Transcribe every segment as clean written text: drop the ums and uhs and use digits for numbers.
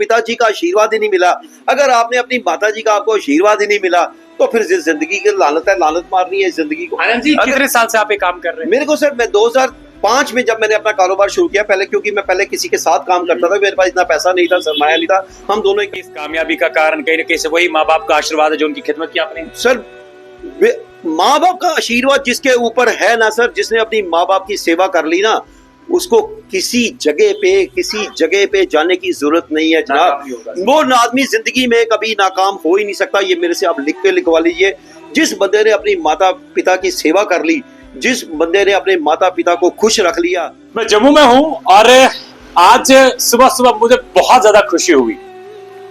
पिताजी का आशीर्वाद ही नहीं मिला, अगर आपने अपनी माताजी का आपको आशीर्वाद ही नहीं मिला, तो फिर जिंदगी की लानत है, लानत मारनी है जिंदगी को। आनंद जी, कितने साल से आप ये काम कर रहे हैं? मेरे को सर, मैं 2005 में जब मैंने अपना कारोबार शुरू किया, पहले क्योंकि मैं पहले किसी के साथ काम करता था, मेरे पास इतना पैसा नहीं था, सरमाया नहीं था, हम दोनों इस कामयाबी का कारण कहीं ना कहीं से वही माँ बाप का आशीर्वाद है जो उनकी खिदमत की आपने। सर, माँ बाप का आशीर्वाद जिसके ऊपर है ना सर, जिसने अपनी माँ बाप की सेवा कर ली ना, उसको किसी जगह पे जाने की जरूरत नहीं है जनाब। वो आदमी जिंदगी में कभी नाकाम हो ही नहीं सकता। ये मेरे से आप लिखवा लीजिए, जिस बंदे ने अपनी माता पिता की सेवा कर ली, जिस बंदे ने अपने माता पिता को खुश रख लिया। मैं जम्मू में हूं और आज सुबह सुबह मुझे बहुत ज्यादा खुशी हुई।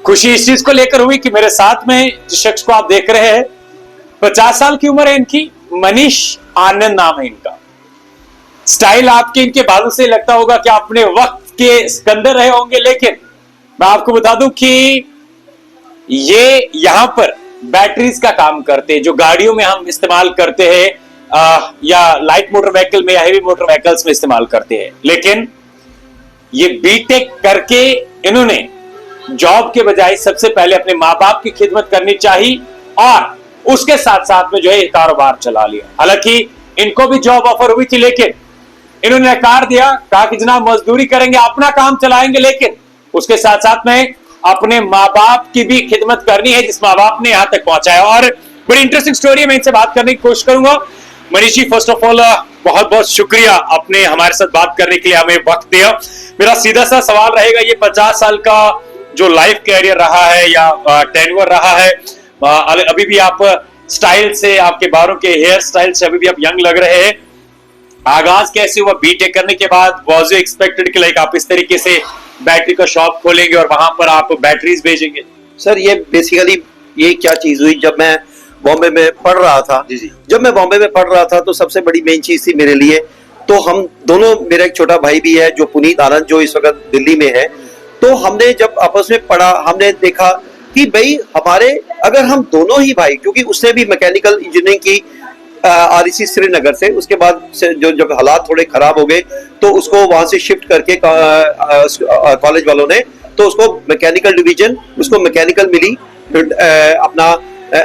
खुशी इस चीज को लेकर हुई कि मेरे साथ में जिस शख्स को आप देख रहे हैं, 50 साल की उम्र है इनकी, मनीष आनंद नाम है इनका। स्टाइल आपके इनके बालों से लगता होगा कि अपने वक्त के सिकंदर रहे होंगे, लेकिन मैं आपको बता दूं कि ये यहां पर बैटरीज का काम करते हैं, जो गाड़ियों में हम इस्तेमाल करते हैं या लाइट मोटर व्हीकल में या हेवी मोटर व्हीकल्स में इस्तेमाल करते हैं। लेकिन ये बीटेक करके इन्होंने जॉब के बजाय सबसे पहले अपने माँ बाप की खिदमत करनी चाहिए और उसके साथ साथ में जो है कारोबार चला लिया। हालांकि इनको भी जॉब ऑफर हुई थी, लेकिन इन्होंने नकार दिया, कहा कि जनाब मजदूरी करेंगे, अपना काम चलाएंगे, लेकिन उसके साथ साथ में अपने माँ बाप की भी खिदमत करनी है, जिस माँ बाप ने यहां तक पहुंचाया। और बड़ी इंटरेस्टिंग स्टोरी है, मैं इनसे बात करने की कोशिश करूंगा। Manish ji, first of all बहुत बहुत शुक्रिया आपने हमारे साथ बात करने के लिए हमें वक्त दिया। मेरा सीधा सा सवाल रहेगा, ये 50 साल का जो लाइफ कैरियर रहा है या टेन्योर रहा है, अभी भी आप स्टाइल से, आपके बालों के हेयर स्टाइल से अभी भी आप यंग लग रहे हैं। आगाज कैसे हुआ बीटेक करने के बाद? वाज यू एक्सपेक्टेड कि लाइक आप इस तरीके से बैटरी का शॉप खोलेंगे और वहां पर आप बैटरीज भेजेंगे? सर, ये बेसिकली ये क्या चीज हुई, जब मैं बॉम्बे में पढ़ रहा था, जब मैं बॉम्बे में पढ़ रहा था तो सबसे बड़ी मेन चीज थी मेरे लिए, तो हम दोनों, मेरा एक छोटा भाई भी है जो पुनीत आनंद, जो इस वक्त दिल्ली में है, तो हमने जब आपस में पढ़ा, हमने देखा कि भाई हमारे, अगर हम दोनों ही भाई, क्योंकि उसने भी मैकेनिकल इंजीनियरिंग की REC श्रीनगर से, उसके बाद से जो जब हालात थोड़े खराब हो गए तो उसको वहां से शिफ्ट करके कॉलेज वालों ने, तो उसको मैकेनिकल डिवीजन, उसको मैकेनिकल मिली अपना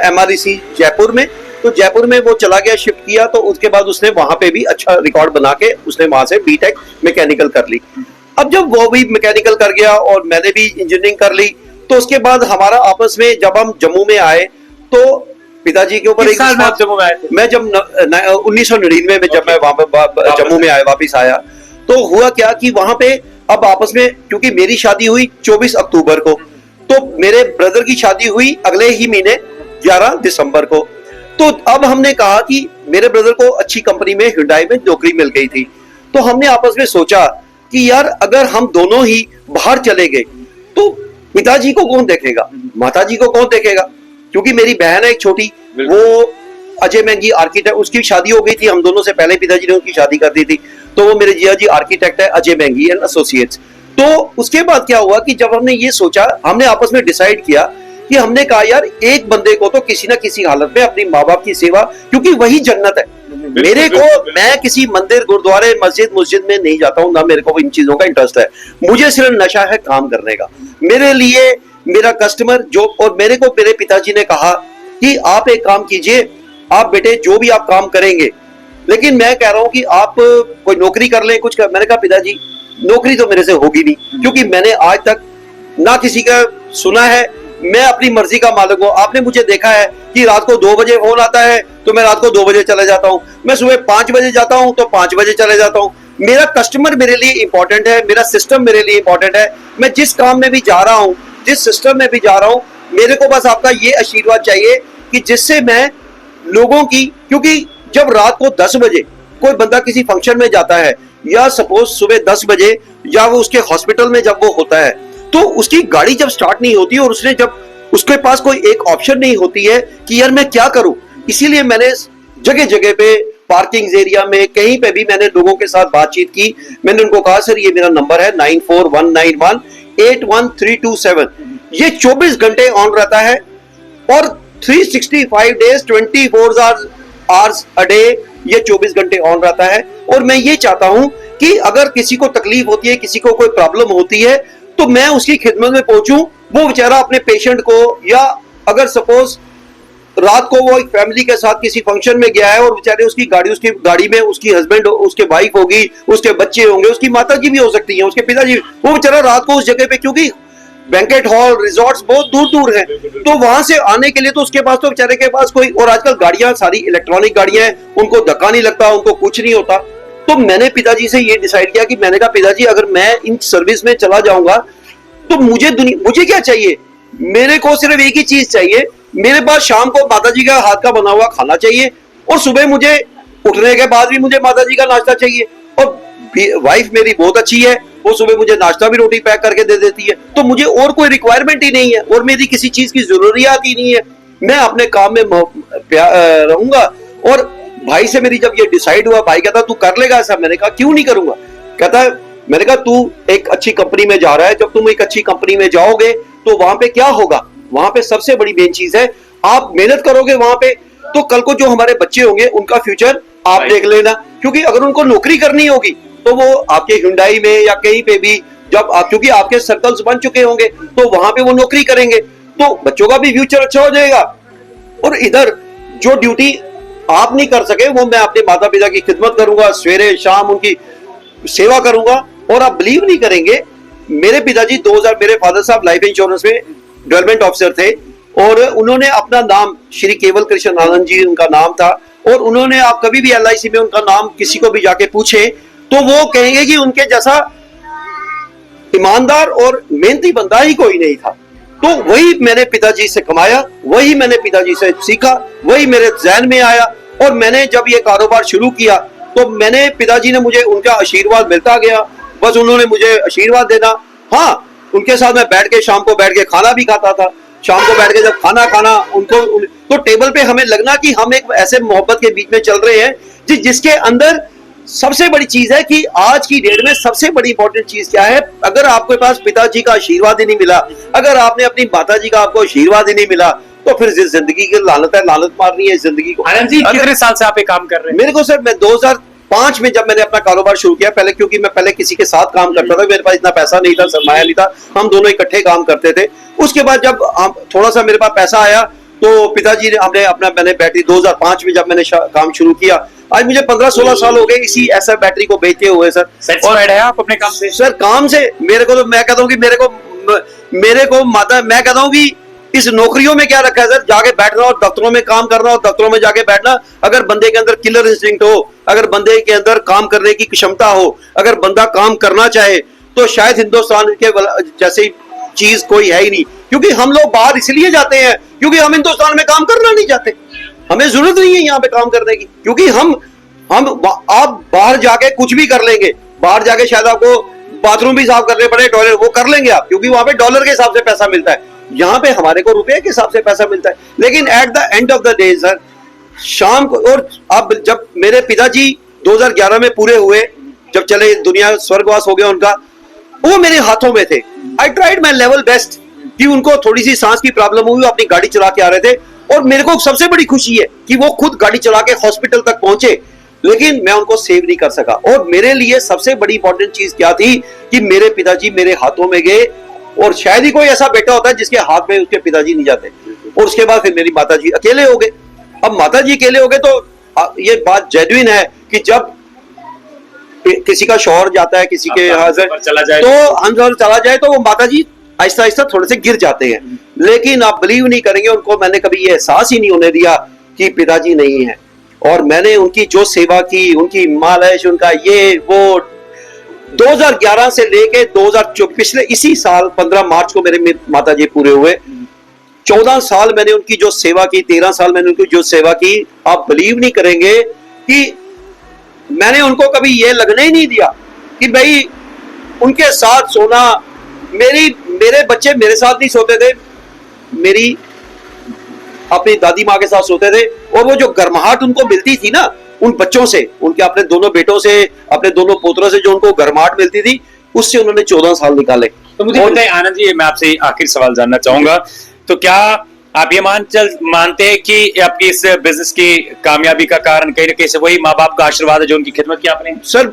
MREC जयपुर में, तो जयपुर में वो चला गया, शिफ्ट किया, तो उसके बाद उसने वहां पे भी अच्छा रिकॉर्ड बना के उसने वहां से बीटेक मैकेनिकल कर ली। अब जब वो भी मैकेनिकल कर गया और मैंने भी इंजीनियरिंग कर ली, तो उसके बाद हमारा आपस में, जब हम जम्मू में आए तो पिताजी के ऊपर, जम्मू में आए थे? मैं जब 1999 में जब मैं वहां जम्मू में वापिस आया, तो हुआ क्या कि वहां पे अब आपस में, क्योंकि मेरी शादी हुई 24 अक्टूबर को, तो मेरे ब्रदर की शादी हुई अगले ही महीने 11 दिसंबर को। तो अब हमने कहा कि मेरे ब्रदर को अच्छी कंपनी में, हुंडई में नौकरी मिल गई थी, तो हमने आपस में सोचा कि यार अगर हम दोनों ही बाहर चले गए तो पिताजी को कौन देखेगा, माताजी को कौन देखेगा, क्योंकि मेरी बहन है एक छोटी, वो अजय महंगी आर्किटेक्ट, उसकी शादी हो गई थी, हम दोनों से पहले पिताजी ने उनकी शादी कर दी थी, तो वो मेरे जिया जी आर्किटेक्ट है, अजय महंगी एंड एसोसिएट्स। तो उसके बाद क्या हुआ कि जब हमने ये सोचा, हमने आपस में डिसाइड किया कि हमने कहा यार एक बंदे को तो किसी ना किसी हालत में अपनी माँ बाप की सेवा, क्योंकि वही जन्नत है। मेरे को, मैं किसी मंदिर, गुरुद्वारे, मस्जिद में नहीं जाता हूँ, ना मेरे को इन चीजों का इंटरेस्ट है, मुझे सिर्फ नशा है काम करने का। मेरे लिए मेरा कस्टमर जो, और मेरे को मेरे पिताजी ने कहा कि आप एक काम कीजिए, आप बेटे जो भी आप काम करेंगे, लेकिन मैं कह रहा हूं कि आप कोई नौकरी कर लें, कुछ कर। मैंने कहा पिताजी नौकरी तो मेरे से होगी नहीं, क्योंकि मैंने आज तक ना किसी का सुना है, मैं अपनी मर्जी का मालिक हूं। आपने मुझे देखा है कि रात को 2 बजे फोन आता है तो मैं रात को 2 बजे चले जाता हूं, मैं सुबह 5 बजे जाता हूं तो 5 बजे चले जाता हूं। मेरा कस्टमर मेरे लिए इंपॉर्टेंट है, मेरा सिस्टम मेरे लिए इंपॉर्टेंट है। मैं जिस काम में भी जा रहा हूं, जिस सिस्टम में भी जा रहा हूं, मेरे को बस आपका ये आशीर्वाद चाहिए कि जिससे मैं लोगों की, क्योंकि जब रात को 10 बजे कोई बंदा किसी फंक्शन में जाता है, या सपोज सुबह 10 बजे, या वो उसके हॉस्पिटल में जब वो होता है, तो उसकी गाड़ी जब स्टार्ट नहीं होती और उसने जब, उसके पास कोई एक ऑप्शन नहीं होती है कि यार मैं क्या करूं, इसीलिए मैंने जगह जगह पे, पार्किंग एरिया में, कहीं पे भी मैंने लोगों के साथ बातचीत की। मैंने उनको कहा सर ये मेरा नंबर है 9419181327, ये 24 घंटे ऑन रहता है और 365 डेज 24 आवर्स अ डे ये 24 घंटे ऑन रहता है। और मैं ये चाहता हूं कि अगर किसी को तकलीफ होती है, किसी को कोई प्रॉब्लम होती है, तो मैं उसकी खिदमत में पहुंचूं। वो बेचारा अपने पेशेंट को, या अगर सपोज रात को वो एक फैमिली के साथ किसी फंक्शन में गया है और बेचारे उसकी गाड़ी में उसकी हस्बैंड, उसके वाइफ होगी, उसके बच्चे होंगे, उसकी माता जी भी हो सकती हैं, उसके पिताजी, वो बेचारा रात को उस जगह पे, क्योंकि बैंकेट हॉल रिजॉर्ट्स बहुत दूर दूर हैं, तो वहां से आने के लिए तो उसके पास, तो बेचारे के पास कोई, और आजकल गाड़ियां सारी इलेक्ट्रॉनिक गाड़ियां हैं, उनको धक्का नहीं लगता, उनको कुछ नहीं होता। तो मैंने पिताजी से ये डिसाइड किया कि मैंने कहा पिताजी अगर मैं इन सर्विस में चला जाऊंगा तो मुझे क्या चाहिए, मेरे को सिर्फ एक ही चीज चाहिए, मेरे पास शाम को माताजी का हाथ का बना हुआ खाना चाहिए, और सुबह मुझे उठने के बाद भी मुझे माताजी का नाश्ता चाहिए। और वाइफ मेरी बहुत अच्छी है, वो सुबह मुझे नाश्ता भी रोटी पैक करके दे देती है, तो मुझे और कोई रिक्वायरमेंट ही नहीं है, और मेरी किसी चीज की जरूरियात ही नहीं है। मैं अपने काम में रहूंगा। और भाई से मेरी जब ये डिसाइड हुआ, भाई कहता तू कर लेगा ऐसा, मैंने कहा क्यों नहीं करूंगा। कहता है, मैंने कहा तू एक अच्छी कंपनी में जा रहा है, जब तुम एक अच्छी कंपनी में जाओगे तो वहां पे क्या होगा, वहां पे सबसे बड़ी मेन चीज है आप मेहनत करोगे वहां पे, तो कल को जो हमारे बच्चे होंगे उनका फ्यूचर आप देख लेना, क्योंकि अगर उनको नौकरी करनी होगी तो वो आपके हुंडई में या कहीं पे भी, जब आप, क्योंकि आपके सर्कल्स बन चुके होंगे, तो वहां पे वो नौकरी करेंगे, तो बच्चों का भी फ्यूचर अच्छा हो जाएगा। और इधर जो ड्यूटी आप नहीं कर सके वो मैं अपने माता पिता की खिदमत करूंगा, सवेरे शाम उनकी सेवा करूंगा। और आप बिलीव नहीं करेंगे, मेरे पिताजी 2000, मेरे फादर साहब लाइफ इंश्योरेंस में डेवलपमेंट ऑफिसर थे, और उन्होंने अपना नाम श्री केवल कृष्ण आनंद जी उनका नाम था, और उन्होंने, आप कभी भी LIC में उनका नाम किसी को भी जाके पूछे तो वो कहेंगे कि उनके जैसा ईमानदार और मेहनती बंदा ही कोई नहीं था। तो वही मैंने पिताजी से कमाया, वही मैंने पिताजी से सीखा, वही मेरे ज़हन में आया। और मैंने जब ये कारोबार शुरू किया तो मैंने, पिताजी ने मुझे, उनका आशीर्वाद मिलता गया, बस उन्होंने मुझे आशीर्वाद देना। हाँ, उनके साथ मैं बैठ के शाम को बैठ के खाना भी खाता था, शाम को बैठ के जब खाना उनको, तो टेबल पे हमें लगना कि हम एक ऐसे मोहब्बत के बीच में चल रहे हैं जिसके अंदर सबसे बड़ी चीज है कि आज की डेट में सबसे बड़ी इंपॉर्टेंट चीज क्या है, अगर आपके पास पिताजी का आशीर्वाद ही नहीं मिला, अगर आपने अपनी माताजी का आपको आशीर्वाद ही नहीं मिला, तो फिर जिंदगी की लानत है, लानत मारनी है जिंदगी को। आनंद जी, कितने साल से आप ये काम कर रहे हैं? मेरे को सर, मैं 2005 में जब मैंने अपना कारोबार शुरू किया, पहले क्योंकि मैं पहले किसी के साथ काम करता था, मेरे पास इतना पैसा नहीं था, सरमाया नहीं था, हम दोनों इकट्ठे काम करते थे। उसके बाद जब थोड़ा सा मेरे पास पैसा आया तो पिताजी ने, मैंने बैटरी 2005 में जब मैंने काम शुरू किया, आज मुझे 15-16 साल हो गए इसी ऐसा बैटरी को बेचते हुए सर। सेटिस्फाइड है आप अपने काम से? सर काम से मेरे को, तो मैं कहता हूँ कि मेरे को माता, मैं कहता हूँ कि इस नौकरियों में क्या रखा है सर, जाके बैठना और दफ्तरों में काम करना, और दफ्तरों में जाके बैठना। अगर बंदे के अंदर किलर इंस्टिंक्ट हो, अगर बंदे के अंदर काम करने की क्षमता हो, अगर बंदा काम करना चाहे, तो शायद हिंदुस्तान के जैसी चीज कोई है ही नहीं। क्योंकि हम लोग बाहर इसलिए जाते हैं क्योंकि हम हिंदुस्तान में काम करना नहीं चाहते, हमें जरूरत नहीं है यहाँ पे काम करने की, क्योंकि हम आप बाहर जाके कुछ भी कर लेंगे, बाहर जाके शायद आपको बाथरूम भी साफ करने पड़े, टॉयलेट, वो कर लेंगे आप, क्योंकि वहां पे डॉलर के हिसाब से पैसा मिलता है, यहाँ पे हमारे को रुपए के हिसाब से पैसा मिलता है। लेकिन at the end of the day sir, शाम को, और अब जब मेरे पिताजी 2011 में पूरे हुए, जब चले दुनिया, स्वर्गवास हो गया उनका, वो मेरे हाथों में थे। I tried my level best कि उनको थोड़ी सी सांस की प्रॉब्लम हुई, अपनी गाड़ी चला के आ रहे थे, और मेरे को सबसे बड़ी खुशी है कि वो खुद गाड़ी चला के हॉस्पिटल तक पहुंचे, लेकिन मैं उनको सेव नहीं कर सका। और मेरे लिए सबसे बड़ी इंपॉर्टेंट चीज क्या थी कि मेरे पिताजी मेरे हाथों में गए, और शायद ही कोई ऐसा बेटा होता है जिसके हाथ में उसके पिताजी नहीं जाते। और उसके बाद फिर मेरी माताजी अकेले हो गए। अब माताजी अकेले हो गए तो ये बात जेन्युइन है कि जब किसी का शौहर जाता है, किसी के यहाँ से चला जाए, तो हम चला जाए, तो वो माताजी आहिस्ता आहिस्ता थोड़े से गिर जाते हैं। लेकिन आप बिलीव नहीं करेंगे, उनको मैंने कभी ये एहसास ही नहीं होने दिया कि पिताजी नहीं है। और मैंने उनकी जो सेवा की, उनकी मालिश, उनका ये वो, 2011 से लेके 2024, पिछले इसी साल 15 मार्च को मेरे माताजी पूरे हुए। 14 साल मैंने उनकी जो सेवा की, 13 साल मैंने उनकी जो सेवा की, आप बिलीव नहीं करेंगे कि मैंने उनको कभी ये लगने ही नहीं दिया कि भाई उनके साथ सोना, मेरे बच्चे मेरे साथ नहीं सोते थे, मेरी अपनी दादी माँ के साथ सोते थे, और वो जो गर्माहट उनको मिलती थी ना उन बच्चों से, उनके अपने दोनों बेटों से, अपने दोनों पोतरों से जो उनको गर्माहट मिलती थी, उससे उन्होंने 14 साल निकाले। तो मुझे बताइए आनंद जी, मैं आपसे आखिरी सवाल जानना चाहूंगा, तो क्या आप ये मानते हैं कि आपकी इस बिजनेस की कामयाबी का कारण कहीं ना कहीं से वही माँ बाप का आशीर्वाद है जो उनकी खिदमत की आपने? सर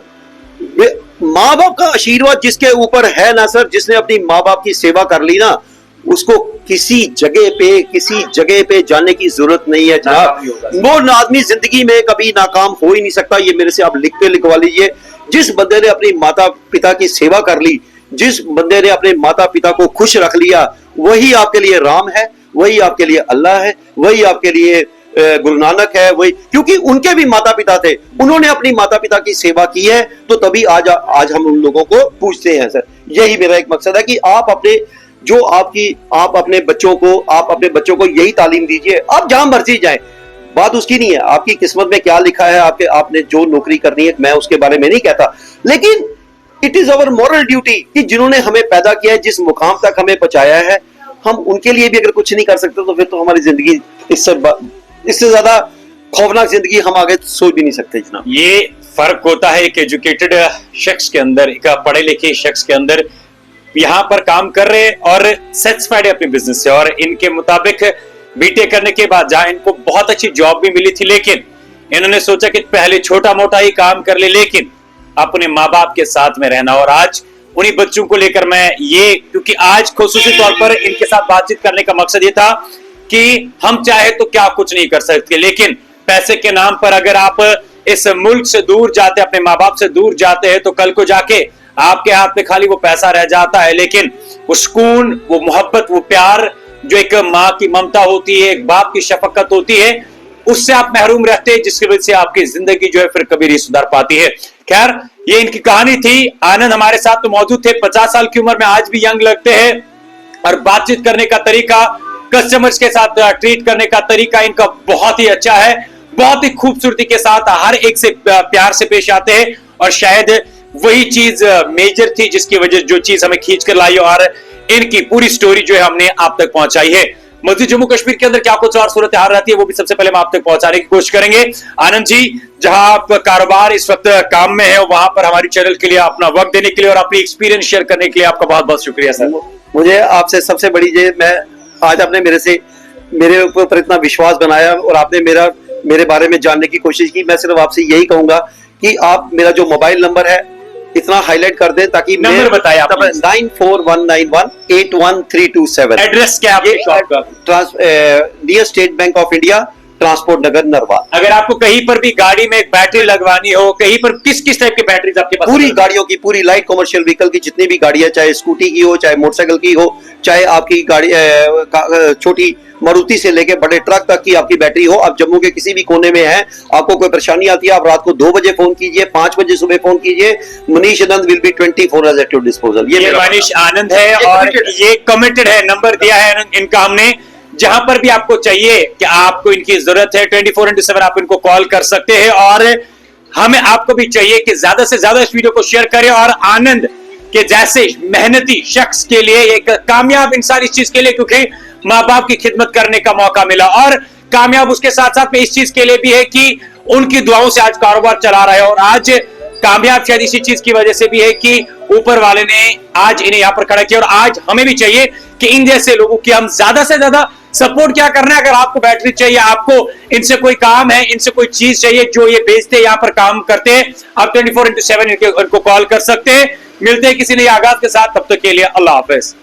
माँ बाप का आशीर्वाद जिसके ऊपर है ना सर, जिसने अपनी माँ बाप की सेवा कर ली ना, उसको किसी जगह पे जाने की जरूरत नहीं है जनाब। वो आदमी जिंदगी में कभी नाकाम हो ही नहीं सकता। ये मेरे से आप लिखवा लीजिए। जिस बंदे ने अपनी माता पिता की सेवा कर ली, जिस बंदे ने अपने माता पिता को खुश रख लिया, वही आपके लिए राम है, वही आपके लिए अल्लाह है, वही आपके लिए गुरु नानक है। वही, क्योंकि उनके भी माता पिता थे, उन्होंने अपनी माता पिता की सेवा की है, तो तभी आज हम उन लोगों को पूछते हैं सर। यही मेरा एक मकसद है कि आप अपने बच्चों को यही तालीम दीजिए। आप जहां मर्जी जाएं, बात उसकी नहीं है, आपकी किस्मत में क्या लिखा है, आपने जो नौकरी करनी है, मैं उसके बारे में नहीं कहता, लेकिन it is our moral duty कि जिन्होंने हमें पैदा किया है, जिस मुकाम तक हमें पहुंचाया है, हम उनके लिए भी अगर कुछ नहीं कर सकते तो फिर तो हमारी जिंदगी इससे ज्यादा खौफनाक जिंदगी हम आगे सोच भी नहीं सकते जनाब। ये फर्क होता है एक एजुकेटेड शख्स के अंदर, एक पढ़े लिखे शख्स के अंदर, यहाँ पर काम कर रहे और सेटिस्फाइड है अपने बिजनेस से, और इनके मुताबिक बीटेक करने के बाद जहां इनको बहुत अच्छी जॉब भी मिली थी, लेकिन इन्होंने सोचा कि पहले छोटा मोटा ही काम कर ले, लेकिन अपने माँ बाप के साथ में रहना। और आज उन्हीं बच्चों को लेकर मैं ये, क्योंकि आज खुसूसी तौर पर इनके साथ बातचीत करने का मकसद ये था कि हम चाहे तो क्या कुछ नहीं कर सकते, लेकिन पैसे के नाम पर अगर आप इस मुल्क से दूर जाते, अपने माँ बाप से दूर जाते हैं, तो कल को जाके आपके हाथ में खाली वो पैसा रह जाता है, लेकिन वो सुकून, वो मोहब्बत, वो प्यार जो एक माँ की ममता होती है, एक बाप की शफकत होती है, उससे आप महरूम रहते हैं, जिसकी वजह से आपकी जिंदगी जो है फिर कभी नहीं सुधार पाती है। खैर, ये इनकी कहानी थी। आनंद हमारे साथ तो मौजूद थे, 50 साल की उम्र में आज भी यंग लगते हैं, और बातचीत करने का तरीका, कस्टमर्स के साथ ट्रीट करने का तरीका इनका बहुत ही अच्छा है, बहुत ही खूबसूरती के साथ हर एक से प्यार से पेश आते हैं, और शायद वही चीज मेजर थी जिसकी वजह, जो चीज हमें खींच कर लाई, और इनकी पूरी स्टोरी जो है हमने आप तक पहुंचाई है। मजीद जम्मू कश्मीर के अंदर क्या कुछ और सूरत हाल रहती है, वो भी सबसे पहले हम आप तक पहुंचाने की कोशिश करेंगे। आनंद जी, जहां आप कारोबार इस वक्त काम में है, वहां पर हमारी चैनल के लिए अपना वक्त देने के लिए और अपनी एक्सपीरियंस शेयर करने के लिए आपका बहुत बहुत शुक्रिया सर। मुझे आपसे सबसे बड़ी मैं आज आपने मेरे ऊपर इतना विश्वास बनाया, और आपने मेरे बारे में जानने की कोशिश की। मैं सिर्फ आपसे यही कहूंगा कि आप मेरा जो मोबाइल नंबर है इतना हाईलाइट कर दें ताकि नंबर बताएं आप। 9419181327। एड्रेस क्या आपके शॉप का? Near State Bank of India, transport Nagar, Narwa. अगर आपको कहीं पर भी गाड़ी में बैटरी लगवानी हो, कहीं पर किस किस टाइप की बैटरीज आपके पास? पूरी गाड़ियों की, पूरी लाइट कमर्शियल व्हीकल की जितनी भी गाड़ियां, चाहे स्कूटी की हो, चाहे मोटरसाइकिल की हो, चाहे आपकी गाड़ी छोटी मारुति से लेके बड़े ट्रक तक की आपकी बैटरी हो। आप जम्मू के किसी भी कोने में हैं, आपको कोई परेशानी आती है, आप रात को 2 बजे फोन कीजिए, 5 बजे सुबह फोन कीजिए। Manish Anand will be 24 at your disposal. ये मनीष आनंद है, और ये कमिटेड है। नंबर दिया है इनका हमने, जहां पर भी आपको चाहिए कि आपको इनकी जरूरत है, 24/7 आप इनको कॉल कर सकते हैं। और हमें आपको भी चाहिए कि ज्यादा से ज्यादा इस वीडियो को शेयर करें, और आनंद के जैसे मेहनती शख्स के लिए, एक कामयाब इंसान इस चीज के लिए, क्योंकि माँ बाप की खिदमत करने का मौका मिला, और कामयाब उसके साथ साथ में इस चीज के लिए भी है कि उनकी दुआओं से आज कारोबार चला रहा है, और आज कामयाब शायद इसी चीज की वजह से भी है कि ऊपर वाले ने आज इन्हें यहां पर खड़ा किया। और आज हमें भी चाहिए कि इन जैसे लोगों की हम ज्यादा से ज्यादा सपोर्ट क्या करना है। अगर आपको बैटरी चाहिए, आपको इनसे कोई काम है, इनसे कोई चीज चाहिए जो ये बेचते हैं, यहाँ पर काम करते हैं, आप 24/7 इनको कॉल कर सकते हैं। मिलते हैं किसी नए आगाज के साथ, तब तक के लिए अल्लाह हाफिज।